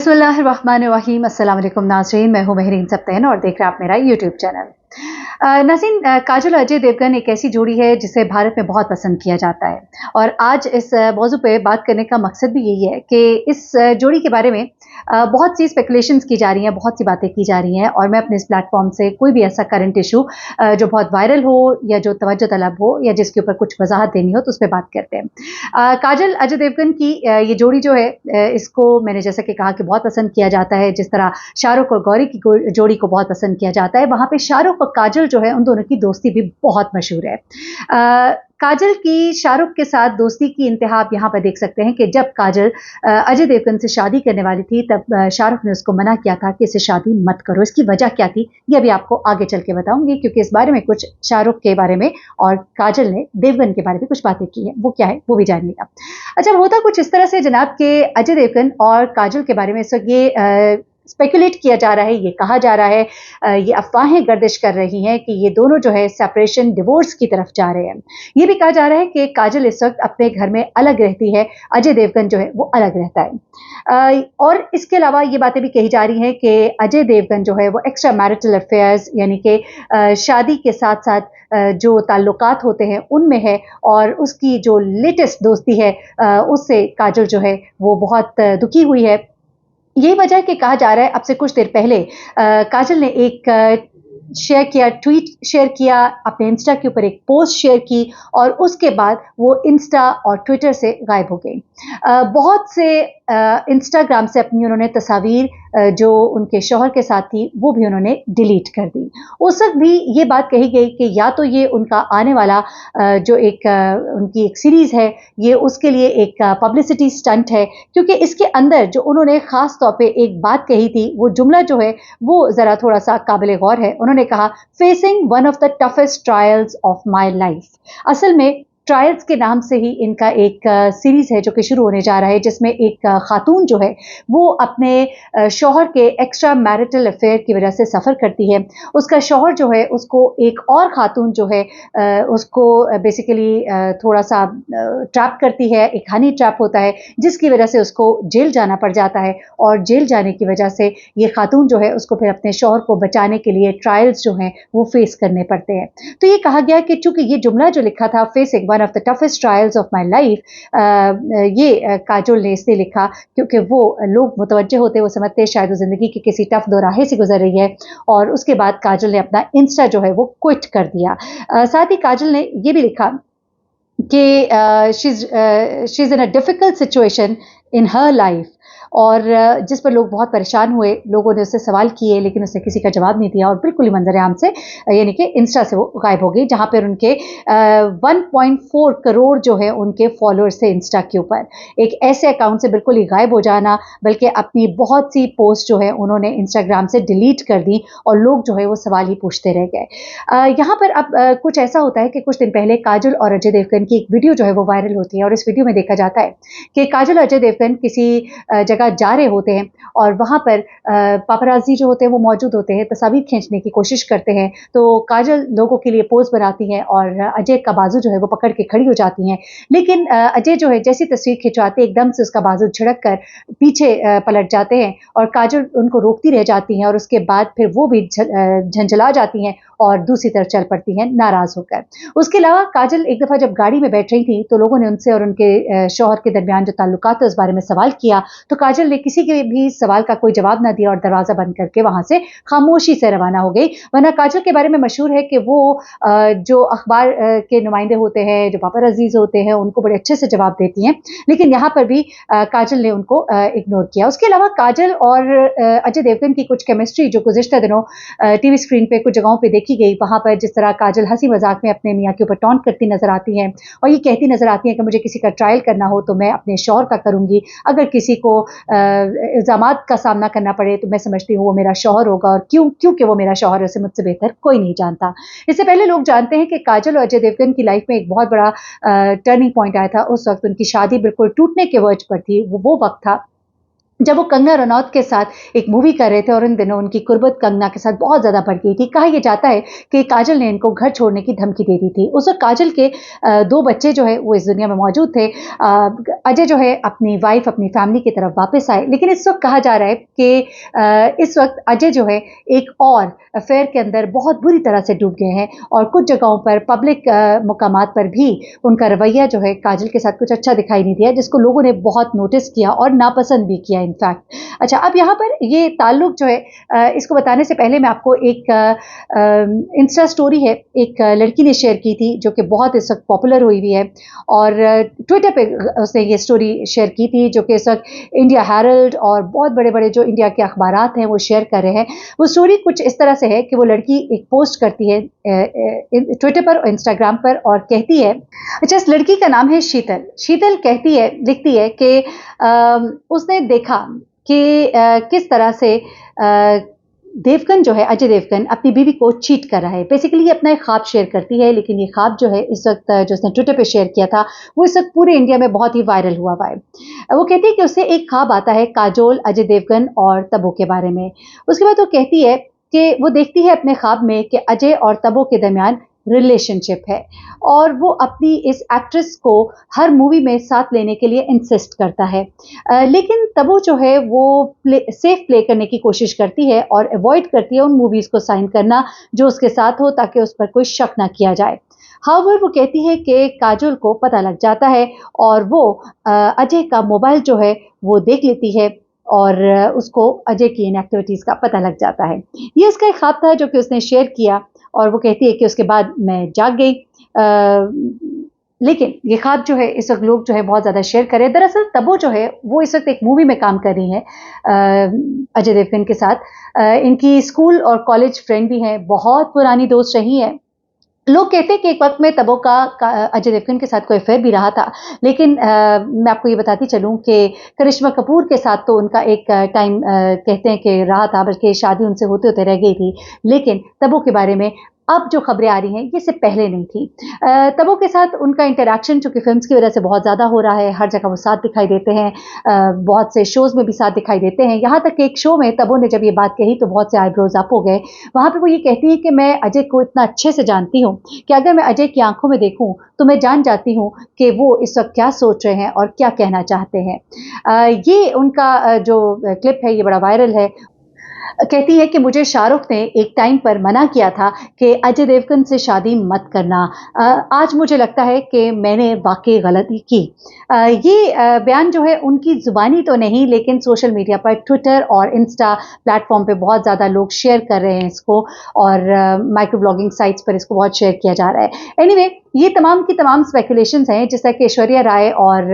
बिस्मिल्लाहिर्रहमानिर्रहीम। अस्सलाम वालेकुम नाज़रीन, मैं हूँ महरीन सब्तैन और देख रहे हैं आप मेरा यूट्यूब चैनल। नाज़रीन, काजोल और अजय देवगन एक ऐसी जोड़ी है जिसे भारत में बहुत पसंद किया जाता है और आज इस मौजू पे बात करने का मकसद भी यही है कि इस जोड़ी के बारे में बहुत सी स्पेकुलेशंस की जा रही हैं, बहुत सी बातें की जा रही हैं और मैं अपने इस प्लेटफॉर्म से कोई भी ऐसा करंट इशू जो बहुत वायरल हो या जो तवज्जो तलब हो या जिसके ऊपर कुछ वजाहत देनी हो तो उस पर बात करते हैं। काजल अजय देवगन की ये जोड़ी जो है, इसको मैंने जैसा कि कहा कि बहुत पसंद किया जाता है। जिस तरह शाहरुख और गौरी की जोड़ी को बहुत पसंद किया जाता है, वहां पे शाहरुख और काजल जो है उन दोनों की दोस्ती भी बहुत मशहूर है। काजल की शाहरुख के साथ दोस्ती की इंतहा आप यहाँ पर देख सकते हैं कि जब काजल अजय देवगन से शादी करने वाली थी तब शाहरुख ने उसको मना किया था कि इसे शादी मत करो। इसकी वजह क्या थी ये अभी आपको आगे चल के बताऊंगी, क्योंकि इस बारे में कुछ शाहरुख के बारे में और काजल ने देवगन के बारे में कुछ बातें की हैं। वो क्या है वो भी जानिएगा। अच्छा, होता कुछ इस तरह से जनाब के अजय देवगन और काजल के बारे में इस वक्त ये स्पेकुलेट किया जा रहा है, ये कहा जा रहा है, ये अफवाहें गर्दिश कर रही हैं कि ये दोनों जो है सेपरेशन डिवोर्स की तरफ जा रहे हैं। ये भी कहा जा रहा है कि काजल इस वक्त अपने घर में अलग रहती है, अजय देवगन जो है वो अलग रहता है। और इसके अलावा ये बातें भी कही जा रही हैं कि अजय देवगन जो है वो एक्स्ट्रा मैरिटल अफेयर्स यानी कि शादी के साथ साथ जो ताल्लुकात होते हैं उनमें है और उसकी जो लेटेस्ट दोस्ती है उससे काजल जो है वो बहुत दुखी हुई है। ये वजह है कि कहा जा रहा है अब से कुछ देर पहले काजल ने एक ट्वीट शेयर किया, अपने इंस्टा के ऊपर एक पोस्ट शेयर की और उसके बाद वो इंस्टा और ट्विटर से गायब हो गई। बहुत से इंस्टाग्राम से अपनी उन्होंने तस्वीर जो उनके शौहर के साथ थी वो भी उन्होंने डिलीट कर दी। उस वक्त भी ये बात कही गई कि या तो ये उनका आने वाला जो एक उनकी एक सीरीज है ये उसके लिए एक पब्लिसिटी स्टंट है, क्योंकि इसके अंदर जो उन्होंने खास तौर पे एक बात कही थी वो जुमला जो है वो जरा थोड़ा सा काबिल गौर है। उन्होंने कहा, facing one of the toughest trials of my life. असल में ट्रायल्स के नाम से ही इनका एक सीरीज है जो कि शुरू होने जा रहा है, जिसमें एक खातून जो है वो अपने शौहर के एक्स्ट्रा मैरिटल अफेयर की वजह से सफ़र करती है। उसका शौहर जो है उसको एक और खातून जो है उसको बेसिकली थोड़ा सा ट्रैप करती है, एक हनी ट्रैप होता है जिसकी वजह से उसको जेल जाना पड़ जाता है और जेल जाने की वजह से ये खातून जो है उसको फिर अपने शौहर को बचाने के लिए ट्रायल्स जो हैं वो फेस करने पड़ते हैं। तो ये कहा गया कि चूंकि ये जुमला जो लिखा था, facing one of the toughest trials of my life, ये काजोल ने इसलिए लिखा क्योंकि वो लोग मुतवज्जे होते, वो समझते शायद वो जिंदगी के किसी टफ दोराहे से गुजर रही है और उसके बाद काजल ने अपना इंस्टा जो है वो क्विट कर दिया। साथ ही काजल ने ये भी लिखा कि she is in a difficult situation in her life, और जिस पर लोग बहुत परेशान हुए। लोगों ने उससे सवाल किए लेकिन उसने किसी का जवाब नहीं दिया और बिल्कुल ही मंजर-ए-आम से यानी कि इंस्टा से वो गायब हो गई, जहाँ पर उनके 1.4 करोड़ जो है उनके फॉलोअर्स थे इंस्टा के ऊपर। एक ऐसे अकाउंट से बिल्कुल ही गायब हो जाना, बल्कि अपनी बहुत सी पोस्ट जो है उन्होंने इंस्टाग्राम से डिलीट कर दी और लोग जो है वो सवाल ही पूछते रह गए। यहाँ पर अब कुछ ऐसा होता है कि कुछ दिन पहले काजल और अजय देवगन की एक वीडियो जो है वो वायरल होती है और इस वीडियो में देखा जाता है कि काजल और अजय देवगन किसी जगह जा रहे होते हैं और वहां पर पापराजी जो होते हैं वो मौजूद होते हैं, तस्वीर खींचने की कोशिश करते हैं। तो काजल लोगों के लिए पोज बनाती हैं और अजय का बाजू जो है वो पकड़ के खड़ी हो जाती हैं, लेकिन अजय जो है जैसी तस्वीर खिंचवाते एकदम से उसका बाजू झड़क कर पीछे पलट जाते हैं और काजल उनको रोकती रह जाती हैं और उसके बाद फिर वो भी झंझला जाती हैं और दूसरी तरफ चल पड़ती हैं नाराज होकर। उसके अलावा काजल एक दफा जब गाड़ी में बैठ रही थी तो लोगों ने उनसे और उनके शौहर के दरमियान जो ताल्लुकात है उस बारे में सवाल किया, तो काजल ने किसी के भी सवाल का कोई जवाब ना दिया और दरवाजा बंद करके वहां से खामोशी से रवाना हो गई। वरना काजल के बारे में मशहूर है कि वो जो अखबार के नुमाइंदे होते हैं, जो पापराजीज होते हैं, उनको बड़े अच्छे से जवाब देती हैं, लेकिन यहाँ पर भी काजल ने उनको इग्नोर किया। उसके अलावा काजल और अजय देवगन की कुछ केमिस्ट्री जो गुज़िश्ता दिनों टीवी स्क्रीन पे कुछ जगहों पे देखी गई, वहां पर जिस तरह काजल हंसी मजाक में अपने मियाँ के ऊपर टॉन्ट करती नजर आती हैं और ये कहती नजर आती हैं कि मुझे किसी का ट्रायल करना हो तो मैं अपने शौहर का करूंगी, अगर किसी को इल्जामात का सामना करना पड़े तो मैं समझती हूँ वो मेरा शौहर होगा, और क्योंकि वो मेरा शौहर है उसे मुझसे बेहतर कोई नहीं जानता। इससे पहले लोग जानते हैं कि काजल और अजय देवगन की लाइफ में एक बहुत बड़ा टर्निंग पॉइंट आया था। उस वक्त उनकी शादी बिल्कुल टूटने के वर्ज पर थी। वो वक्त था जब वो कंगना रनौत के साथ एक मूवी कर रहे थे और इन दिनों उनकी कुर्बत कंगना के साथ बहुत ज़्यादा बढ़ गई थी। कहा यह जाता है कि काजल ने इनको घर छोड़ने की धमकी दे दी थी। उस वक़्त काजल के 2 बच्चे जो है वो इस दुनिया में मौजूद थे। अजय जो है अपनी वाइफ़, अपनी फैमिली की तरफ वापस आए। लेकिन इस वक़्त कहा जा रहा है कि इस वक़्त अजय जो है एक और अफ़ेयर के अंदर बहुत बुरी तरह से डूब गए हैं और कुछ जगहों पर पब्लिक मुकामात पर भी उनका रवैया जो है काजल के साथ कुछ अच्छा दिखाई नहीं दिया, जिसको लोगों ने बहुत नोटिस किया और नापसंद भी किया इनफैक्ट। अच्छा, अब यहाँ पर ये ताल्लुक जो है इसको बताने से पहले मैं आपको एक इंस्टा स्टोरी है, एक लड़की ने शेयर की थी जो कि बहुत इस वक्त पॉपुलर हुई हुई है और ट्विटर पे उसने ये स्टोरी शेयर की थी जो कि इस वक्त इंडिया हेरल्ड और बहुत बड़े बड़े जो इंडिया के अखबारात हैं वो शेयर कर रहे हैं। वो स्टोरी कुछ इस तरह से है कि वो लड़की एक पोस्ट करती है ट्विटर पर और इंस्टाग्राम पर और कहती है, अच्छा इस लड़की का नाम है शीतल। शीतल कहती है, लिखती है कि उसने देखा कि किस तरह से देवगन जो है, अजय देवगन अपनी बीवी को चीट कर रहा है। बेसिकली ये अपना एक ख्वाब शेयर करती है, लेकिन ये ख्वाब जो है इस वक्त जो उसने ट्विटर पे शेयर किया था वो इस वक्त पूरे इंडिया में बहुत ही वायरल हुआ है। वो कहती है कि उसे एक ख्वाब आता है काजोल, अजय देवगन और तब्बू के बारे में। उसके बाद वो कहती है कि वो देखती है अपने ख्वाब में कि अजय और तब्बू के दरमियान रिलेशनशिप है और वो अपनी इस एक्ट्रेस को हर मूवी में साथ लेने के लिए इंसिस्ट करता है। लेकिन तब्बू जो है वो सेफ प्ले करने की कोशिश करती है और अवॉइड करती है उन मूवीज़ को साइन करना जो उसके साथ हो, ताकि उस पर कोई शक ना किया जाए। हाउएवर वो कहती है कि काजोल को पता लग जाता है और वो अजय का मोबाइल जो है वो देख लेती है और उसको अजय की इन एक्टिविटीज़ का पता लग जाता है। ये उसका एक ख्वाब था जो कि उसने शेयर किया और वो कहती है कि उसके बाद मैं जाग गई। लेकिन ये ख्वाब जो है इस वक्त लोग जो है बहुत ज़्यादा शेयर कर रहे हैं। दरअसल तब्बू जो है वो इस वक्त एक मूवी में काम कर रही है अजय देवगन के साथ। इनकी स्कूल और कॉलेज फ्रेंड भी हैं, बहुत पुरानी दोस्त रही हैं। लोग कहते हैं कि एक वक्त में तब्बू का अजय देवगन के साथ कोई अफेयर भी रहा था, लेकिन मैं आपको ये बताती चलूं कि करिश्मा कपूर के साथ तो उनका एक टाइम कहते हैं कि रहा था, बल्कि शादी उनसे होते होते रह गई थी। लेकिन तब्बू के बारे में अब जो खबरें आ रही हैं ये इससे पहले नहीं थी। तब्बू के साथ उनका इंटरेक्शन चूंकि फिल्म्स की वजह से बहुत ज़्यादा हो रहा है, हर जगह वो साथ दिखाई देते हैं, बहुत से शोज़ में भी साथ दिखाई देते हैं। यहाँ तक कि एक शो में तब्बू ने जब ये बात कही तो बहुत से आईब्रोज अप हो गए। वहाँ पे वो ये कहती है कि मैं अजय को इतना अच्छे से जानती हूँ कि अगर मैं अजय की आंखों में देखूँ तो मैं जान जाती हूँ कि वो इस वक्त क्या सोच रहे हैं और क्या कहना चाहते हैं। ये उनका जो क्लिप है ये बड़ा वायरल है। कहती है कि मुझे शाहरुख ने एक टाइम पर मना किया था कि अजय देवगन से शादी मत करना। आज मुझे लगता है कि मैंने वाकई गलती की। ये बयान जो है उनकी ज़ुबानी तो नहीं, लेकिन सोशल मीडिया पर ट्विटर और इंस्टा प्लेटफॉर्म पे बहुत ज़्यादा लोग शेयर कर रहे हैं इसको और माइक्रो ब्लॉगिंग साइट्स पर इसको बहुत शेयर किया जा रहा है। एनीवे, ये तमाम की तमाम स्पेकुलेशंस हैं, जैसा कि ऐश्वर्या राय और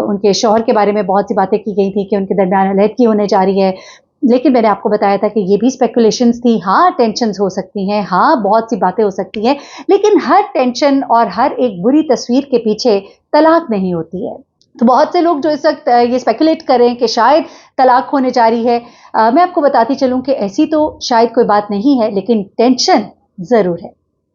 उनके शौहर के बारे में बहुत सी बातें की गई थी कि उनके दरमियान अलहदगी होने जा रही है। लेकिन मैंने आपको बताया था कि ये भी स्पेकुलेशंस थी। हाँ, टेंशन्स हो सकती हैं, हाँ, बहुत सी बातें हो सकती हैं, लेकिन हर टेंशन और हर एक बुरी तस्वीर के पीछे तलाक नहीं होती है। तो बहुत से लोग जो इस वक्त ये स्पेकुलेट कर रहे हैं कि शायद तलाक होने जा रही है। मैं आपको बताती चलूँ कि ऐसी तो शायद कोई बात नहीं है, लेकिन टेंशन ज़रूर है।